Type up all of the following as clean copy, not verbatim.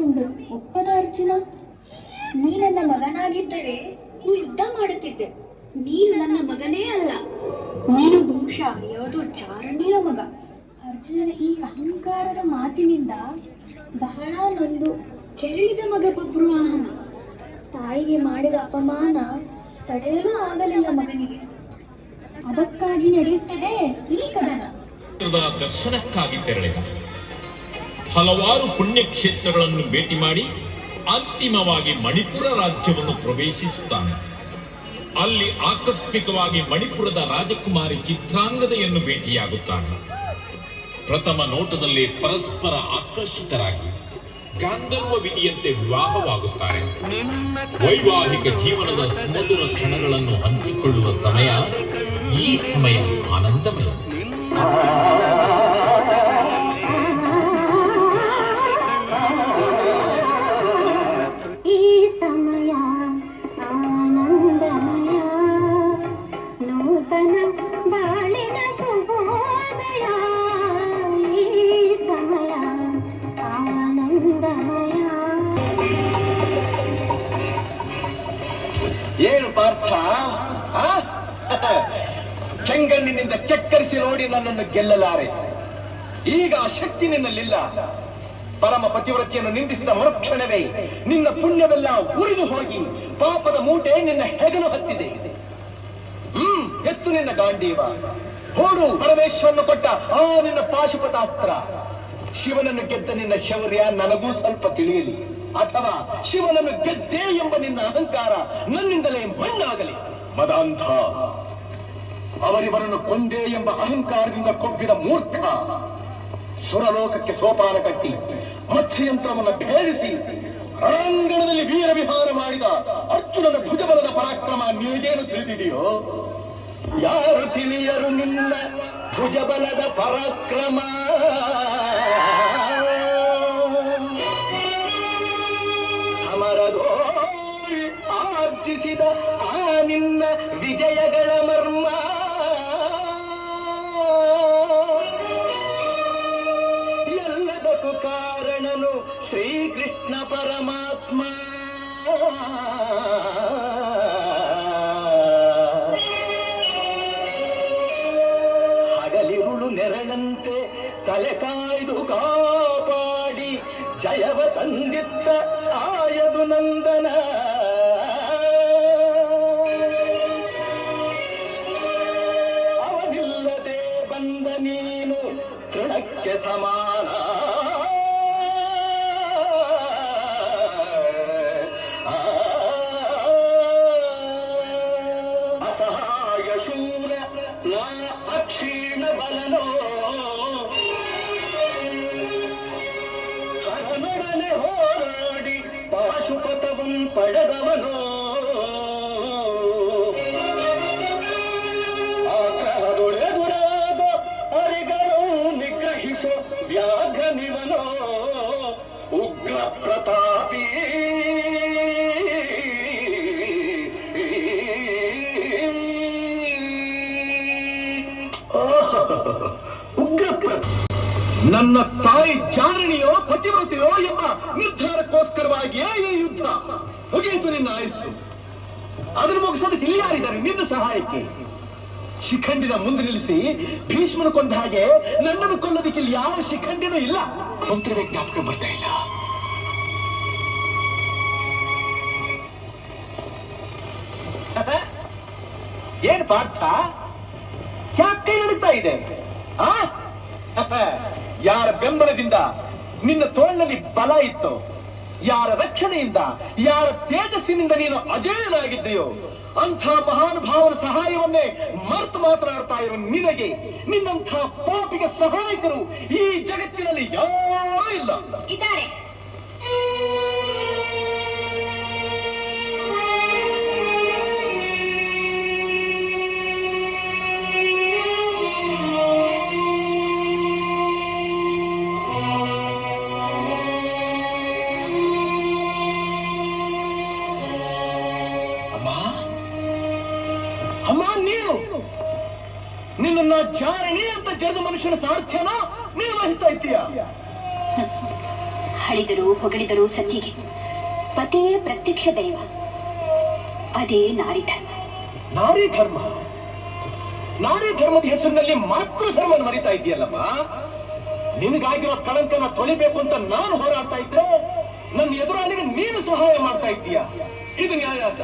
ಮಾಡಿಕೊಂಡು ಒಪ್ಪದ ಅರ್ಜುನ, ನೀ ನನ್ನ ಮಗನಾಗಿದ್ದರೆ ಈ ಯುದ್ಧ ಮಾಡುತ್ತಿದ್ದೆ. ನೀನು ನನ್ನ ಮಗನೇ ಅಲ್ಲ, ನೀನು ಬಹುಶಃ ಯಾವುದೋ ಚಾರಣಿಯ ಮಗ. ಅರ್ಜುನನ ಈ ಅಹಂಕಾರದ ಮಾತಿನಿಂದ ಬಹಳ ನೊಂದು ಕೆರಳಿದ ಮಗ ಬಭ್ರುವಾಹನ. ತಾಯಿಗೆ ಮಾಡಿದ ಅಪಮಾನ ತಡೆಯಲು ಆಗಲಿಲ್ಲ ಮಗನಿಗೆ. ಅದಕ್ಕಾಗಿ ನಡೆಯುತ್ತದೆ ಈ ಕದನ. ದರ್ಶನಕ್ಕಾಗಿ ತೆರಳಿದ ಹಲವಾರು ಪುಣ್ಯಕ್ಷೇತ್ರಗಳನ್ನು ಭೇಟಿ ಮಾಡಿ ಅಂತಿಮವಾಗಿ ಮಣಿಪುರ ರಾಜ್ಯವನ್ನು ಪ್ರವೇಶಿಸುತ್ತಾನೆ. ಅಲ್ಲಿ ಆಕಸ್ಮಿಕವಾಗಿ ಮಣಿಪುರದ ರಾಜಕುಮಾರಿ ಚಿತ್ರಾಂಗದೆಯನ್ನು ಭೇಟಿಯಾಗುತ್ತಾನೆ. ಪ್ರಥಮ ನೋಟದಲ್ಲಿ ಪರಸ್ಪರ ಆಕರ್ಷಿತರಾಗಿ ಗಾಂಧರ್ವ ವಿಧಿಯಂತೆ ವಿವಾಹವಾಗುತ್ತಾರೆ. ವೈವಾಹಿಕ ಜೀವನದ ಸುಮಧುರ ಕ್ಷಣಗಳನ್ನು ಹಂಚಿಕೊಳ್ಳುವ ಸಮಯ ಈ ಸಮಯ ಆನಂದಮಯ. ಈ ಸಮಯ ಆನಂದಮಯ, ನೂತನ ಬಾಳಿನ ಶುಭೋದಯ. ಈ ಸಮಯ ಆನಂದಮಯ. ಏನು ಪಾರ್ಥ, ಚೆಂಗಣ್ಣಿನಿಂದ ಕೆಕ್ಕರಿಸಿ ನೋಡಿ ನನ್ನನ್ನು ಗೆಲ್ಲಲಾರೆ. ಈಗ ಆ ಶಕ್ತಿ ನಿನ್ನಲ್ಲಿಲ್ಲ. ಪರಮ ಪತಿವ್ರತೆಯನ್ನು ನಿಂದಿಸಿದ ಮರುಕ್ಷಣವೇ ನಿನ್ನ ಪುಣ್ಯವೆಲ್ಲ ಉರಿದು ಹೋಗಿ ಪಾಪದ ಮೂಟೆ ನಿನ್ನ ಹೆಗಲು ಹತ್ತಿದೆ. ಎತ್ತು ನಿನ್ನ ಗಾಂಡೀವ, ಹೋಡು ಪರಮೇಶ್ವರನ್ನು ಕೊಟ್ಟ ಆ ನಿನ್ನ ಪಾಶುಪತಾಸ್ತ್ರ. ಶಿವನನ್ನು ಗೆದ್ದ ನಿನ್ನ ಶೌರ್ಯ ನನಗೂ ಸ್ವಲ್ಪ ತಿಳಿಯಲಿ, ಅಥವಾ ಶಿವನನ್ನು ಗೆದ್ದೆ ಎಂಬ ನಿನ್ನ ಅಹಂಕಾರ ನನ್ನಿಂದಲೇ ಮಣ್ಣಾಗಲಿ. ಮದಾಂಧ, ಅವರಿವರನ್ನು ಕೊಂದೆ ಎಂಬ ಅಹಂಕಾರದಿಂದ ಕೊಬ್ಬಿದ ಮೂರ್ಖ. ಸುರಲೋಕಕ್ಕೆ ಸೋಪಾನ ಕಟ್ಟಿ ಮತ್ಸ್ಯಯಂತ್ರವನ್ನು ಭೇದಿಸಿ ರಣಾಂಗಣದಲ್ಲಿ ವೀರ ವಿಹಾರ ಮಾಡಿದ ಅರ್ಜುನನ ಭುಜಬಲದ ಪರಾಕ್ರಮ ನಿನಗೇನು ತಿಳಿದಿದೆಯೋ? ಯಾರು ತಿಳಿಯರು ನಿನ್ನ ಭುಜಬಲದ ಪರಾಕ್ರಮ? ಸಮರದೋರಿ ಆರ್ಜಿಸಿದ ಆ ನಿನ್ನ ವಿಜಯಗಳ ಮರ್ಮ ಎಲ್ಲದಕ್ಕೂ ಕಾರಣನು ಶ್ರೀಕೃಷ್ಣ ಪರಮಾತ್ಮ. ಹಗಲಿರುಳು ನೆರಳಂತೆ ತಲೆ ಕಾಯ್ದು ಕಾಪಾಡಿ ಜಯವ ತಂದಿತ್ತ ಆಯದು ನಂದನ. ಅವನಿಲ್ಲದೆ ಬಂದ ನೀನು ತೃಣಕ್ಕೆ ಸಮಾನ. ಅಸಹಾಯ ಶೂರ ನಾ ಅಕ್ಷೀಣ ಬಲನೋ, ಹರನೊಡನೆ ಹೋರಾಡಿ ಪಾಶುಪತವನ್ ಪಡೆದವನೋ. ಆಗ್ರಹದೊಳೆದುರಾದ ಅರಿಗಳು ನಿಗ್ರಹಿಸೋ ವ್ಯಾಘ್ರನಿವನೋ. ಉಗ್ರ ಪ್ರತಾಪಿ ನನ್ನ ತಾಯಿ ಚಾರಣಿಯೋ ಪತಿವ್ರತೆಯೋ ಎಂಬ ನಿರ್ಧಾರಕ್ಕೋಸ್ಕರವಾಗಿಯೇ ಈ ಯುದ್ಧ. ಮುಗಿಯಿತು ನಿನ್ನ ಆಯಸ್ಸು. ಅದನ್ನು ಮುಗಿಸೋದಕ್ಕೆ ಇಲ್ಲಿ ಯಾರಿದ್ದಾರೆ ನಿನ್ನ ಸಹಾಯಕ್ಕೆ? ಶಿಖಂಡಿನ ಮುಂದೆ ನಿಲ್ಲಿಸಿ ಭೀಷ್ಮನು ಕೊಂದ ಹಾಗೆ ನನ್ನನ್ನು ಕೊಲ್ಲೋದಕ್ಕೆ ಇಲ್ಲಿ ಯಾವ ಶಿಖಂಡಿನೂ ಇಲ್ಲ. ಮಂತ್ರಿವೇ ಜ್ಞಾಪಕ ಬರ್ತಾ ಇಲ್ಲ. ಏನ್ ಪಾರ್ಥ, ಯಾಕೆ ಕೈ ನಡುತ್ತಾ ಇದೆ? ಯಾರ ಬೆಂಬಲದಿಂದ ನಿನ್ನ ತೋಳಿನಲ್ಲಿ ಬಲ ಇತ್ತು, ಯಾರ ರಕ್ಷಣೆಯಿಂದ, ಯಾರ ತೇಜಸ್ಸಿನಿಂದ ನೀನು ಅಜೇಯನಾಗಿದ್ದೆಯೋ ಅಂಥ ಮಹಾನುಭಾವನ ಸಹಾಯವನ್ನೇ ಮರೆತು ಮಾತನಾಡ್ತಾ ಇರೋ ನಿನಗೆ ನಿನ್ನಂಥ ಪಾಪಿಗೆ ಸಹಾಯಕರು ಈ ಜಗತ್ತಿನಲ್ಲಿ ಯಾರೂ ಇಲ್ಲ. ಇದ್ದಾರೆ. ಅಮ್ಮ, ನೀನು ನಿನ್ನ ಚಾರಣಿ ಅಂತ ಜರದ ಮನುಷ್ಯನ ಸಾರ್ಥ್ಯನ ನೀನು ವಹಿಸ್ತಾ ಇದ್ದೀಯ. ಹಳಿದರು ಹೊಗಳಿದರು ಸತಿಗೆ ಪತಿಯೇ ಪ್ರತ್ಯಕ್ಷ ದೈವ. ಅದೇ ನಾರಿ ಧರ್ಮ. ನಾರಿ ಧರ್ಮ? ನಾರಿ ಧರ್ಮದ ಹೆಸರಿನಲ್ಲಿ ಮಾತೃ ಧರ್ಮ ಮರಿತಾ ಇದೆಯಲ್ಲಮ್ಮ. ನಿನಗಾಗಿರೋ ಕಳಂಕನ ತೊಳಿಬೇಕು ಅಂತ ನಾನು ಹೋರಾಡ್ತಾ ಇದ್ರೆ ನನ್ನ ಎದುರಾಳಿಗೆ ನೀನು ಸಹಾಯ ಮಾಡ್ತಾ ಇದ್ದೀಯ. ಇದು ನ್ಯಾಯ ಅಂತ?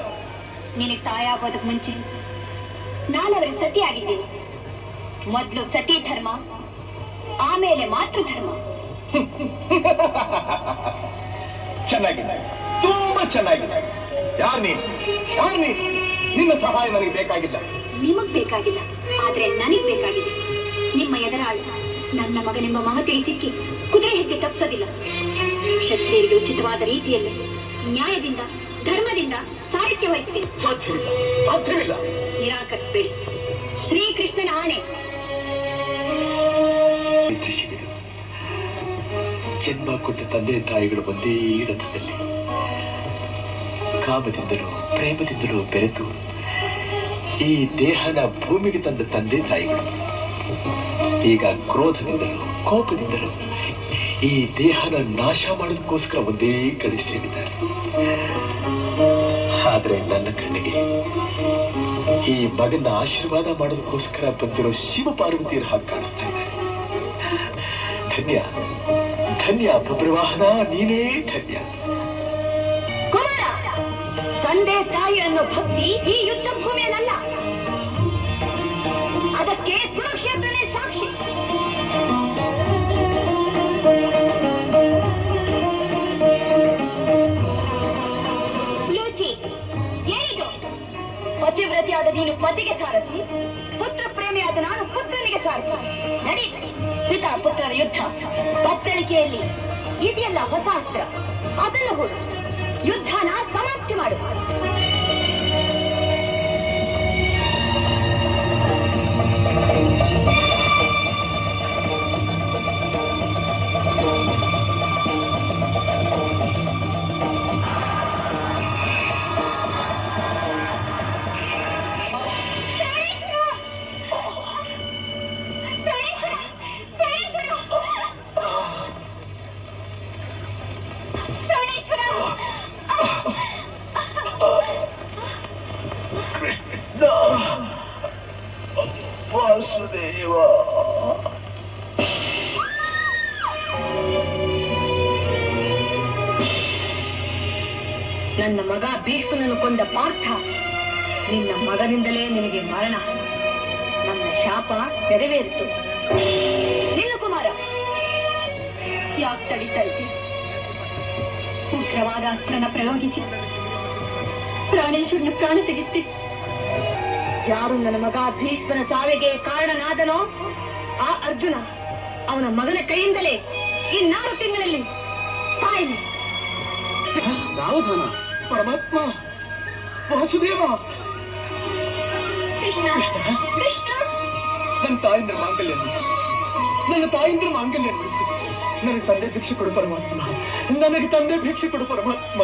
ನಿನಗೆ ತಾಯಾಗೋದಕ್ ಮುಂಚೆ ನಾನು ಅವರಿಗೆ ಸತಿ ಆಗಿದ್ದೀನಿ. ಮೊದಲು ಸತಿ ಧರ್ಮ, ಆಮೇಲೆ ಮಾತೃ ಧರ್ಮ. ಚೆನ್ನಾಗಿದೆ, ತುಂಬಾ ಚೆನ್ನಾಗಿದೆ. ಯಾರು ನೀನು? ನಿನ್ನ ಸಹಾಯ ನನಗೆ ಬೇಕಾಗಿಲ್ಲ. ನಿಮಗ್ ಬೇಕಾಗಿಲ್ಲ, ಆದ್ರೆ ನನಗ್ ಬೇಕಾಗಿದೆ. ನಿಮ್ಮ ಎದುರಾಳಿ ನನ್ನ ಮಗನೆಂಬ ಮಮತೆಗೆ ಸಿಕ್ಕಿ ಕುದುರೆ ಹೆಜ್ಜೆ ತಪ್ಪಿಸೋದಿಲ್ಲ. ಕ್ಷತ್ರಿಯರಿಗೆ ಉಚಿತವಾದ ರೀತಿಯಲ್ಲಿ ನ್ಯಾಯದಿಂದ ಧರ್ಮದಿಂದ ಸಾಹಿತ್ಯ ವಹಿಸ್ತೇನೆ. ಸಾಧ್ಯವಿಲ್ಲ. ನಿರಾಕರಿಸಬೇಡಿ. ಶ್ರೀಕೃಷ್ಣನ ಆಣೆ. ಜನ್ಮ ಕೊಟ್ಟ ತಂದೆ ತಾಯಿಗಳು ಒಂದೇ ರಥದಲ್ಲಿ ಕಾಮದಿಂದಲೂ ಪ್ರೇಮದಿಂದಲೂ ಬೆರೆತು ಈ ದೇಹನ ಭೂಮಿಗೆ ತಂದ ತಂದೆ ತಾಯಿಗಳು ಈಗ ಕ್ರೋಧದಿಂದಲೂ ಕೋಪದಿಂದಲೂ ಈ ದೇಹನ ನಾಶ ಮಾಡೋದಕ್ಕೋಸ್ಕರ ಒಂದೇ ಕಡೆ ಸೇರಿದ್ದಾರೆ. ಆದ್ರೆ ನನ್ನ ಕಣ್ಣಿಗೆ ಈ ಮಗನ ಆಶೀರ್ವಾದ ಮಾಡೋದಕ್ಕೋಸ್ಕರ ಬಂದಿರೋ ಶಿವ ಪಾರ್ವತಿಯರ ಹಾಗೆ ಕಾಣಿಸ್ತಾ ಇದ್ದಾರೆ. ಧನ್ಯ ಧನ್ಯ ಬಬ್ರವಾಹನ, ನೀನೇ ಧನ್ಯ. ಕುಮಾರ, ತಂದೆ ತಾಯಿ ಅನ್ನೋ ಭಕ್ತಿ ಈ ಯುದ್ಧ ಭೂಮಿಯಲ್ಲ, ಅದಕ್ಕೆ ಕುರುಕ್ಷೇತ್ರನೇ ಸಾಕ್ಷಿ. ಲೂಚಿ, ಏನಿದು? ಪತಿವ್ರತಿಯಾದ ನೀನು ಪತಿಗೆ ಸಾರಥಿ, ಪುತ್ರ ಪ್ರೇಮಿಯಾದ ನಾನು ಪುತ್ರನಿಗೆ ಸಾರಥಿ. ನಡಿ, ಪಿತಾ ಪುತ್ರರ ಯುದ್ಧ. ಬತ್ತಳಿಕೆಯಲ್ಲಿ ಇದೆಯಲ್ಲ ಹೊಸ ಅಸ್ತ್ರ, ಅದನ್ನು ಹೂಡು. ಯುದ್ಧನ ಸಮಾಪ್ತಿ ಮಾಡು. ವಾಸುದೇವ, ನನ್ನ ಮಗ ಭೀಷ್ಮನನ್ನು ಕೊಂದ ಪಾರ್ಥ, ನಿನ್ನ ಮಗನಿಂದಲೇ ನಿನಗೆ ಮರಣ. ನನ್ನ ಶಾಪ ನೆರವೇರಿತು. ನಿಲ್ಲ ಕುಮಾರ, ಯಾಕೆ ತಡೀತಾ ಇದ್ದೀಯ? ಉಗ್ರವಾದ ಅಸ್ತ್ರನ ಪ್ರಯೋಗಿಸಿ ಪ್ರಾಣೇಶ್ವರನ ಪ್ರಾಣ ತೆಗೆಸ್ತಿ. ಯಾರು ನನ್ನ ಮಗ ಭೀಷ್ಮನ ಸಾವಿಗೆ ಕಾರಣನಾದನೋ ಆ ಅರ್ಜುನ ಅವನ ಮಗನ ಕೈಯಿಂದಲೇ ಈ 4 ತಿಂಗಳಲ್ಲಿ ಸಾಯಲಿ. ಸಾವಧಾನ ಪರಮಾತ್ಮ. ವಾಸುದೇವ, ಕೃಷ್ಣ ಕೃಷ್ಣ, ನನ್ನ ತಾಯಿಂದ್ರ ಮಾಂಗಲ್ಯ ನುಡಿಸಿ ನನಗೆ ತಂದೆ ಭಿಕ್ಷೆ ಕೊಡು ಪರಮಾತ್ಮ. ನನಗೆ ತಂದೆ ಭಿಕ್ಷೆ ಕೊಡು ಪರಮಾತ್ಮ.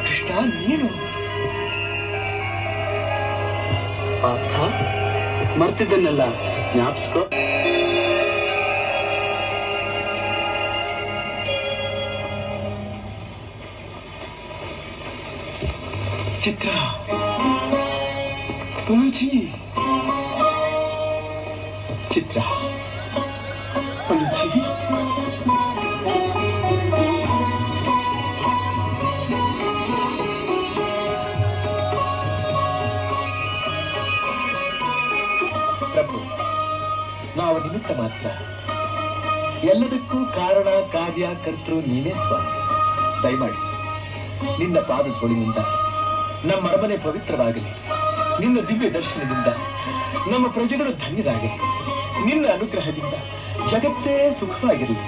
ಕೃಷ್ಣ, ನೀನು ಪಾರ್ಥ, ಮರ್ತಿದ್ದನ್ನೆಲ್ಲ ಜ್ಞಾಪಿಸ್ಕೋ. ಚಿತ್ರ, ಪುಲುಚಿ, ಚಿತ್ರ, ಪುಲುಚಿ. ಪ್ರಭು, ನಾವು ನಿಮಿತ್ತ ಮಾತ್ರ. ಎಲ್ಲದಕ್ಕೂ ಕಾರಣ ಕಾರ್ಯ ಕರ್ತೃ ನೀನೇ ಸ್ವಾಮಿ. ದಯಮಾಡಿ ನಿನ್ನ ಪಾದ ಧೂಳಿನಿಂದ ನಮ್ಮ ಅರಮನೆ ಪವಿತ್ರವಾಗಲಿ. ನಿನ್ನ ದಿವ್ಯ ದರ್ಶನದಿಂದ ನಮ್ಮ ಪ್ರಜೆಗಳು ಧನ್ಯರಾಗಲಿ. ನಿನ್ನ ಅನುಗ್ರಹದಿಂದ ಜಗತ್ತೇ ಸುಖವಾಗಿರಲಿ.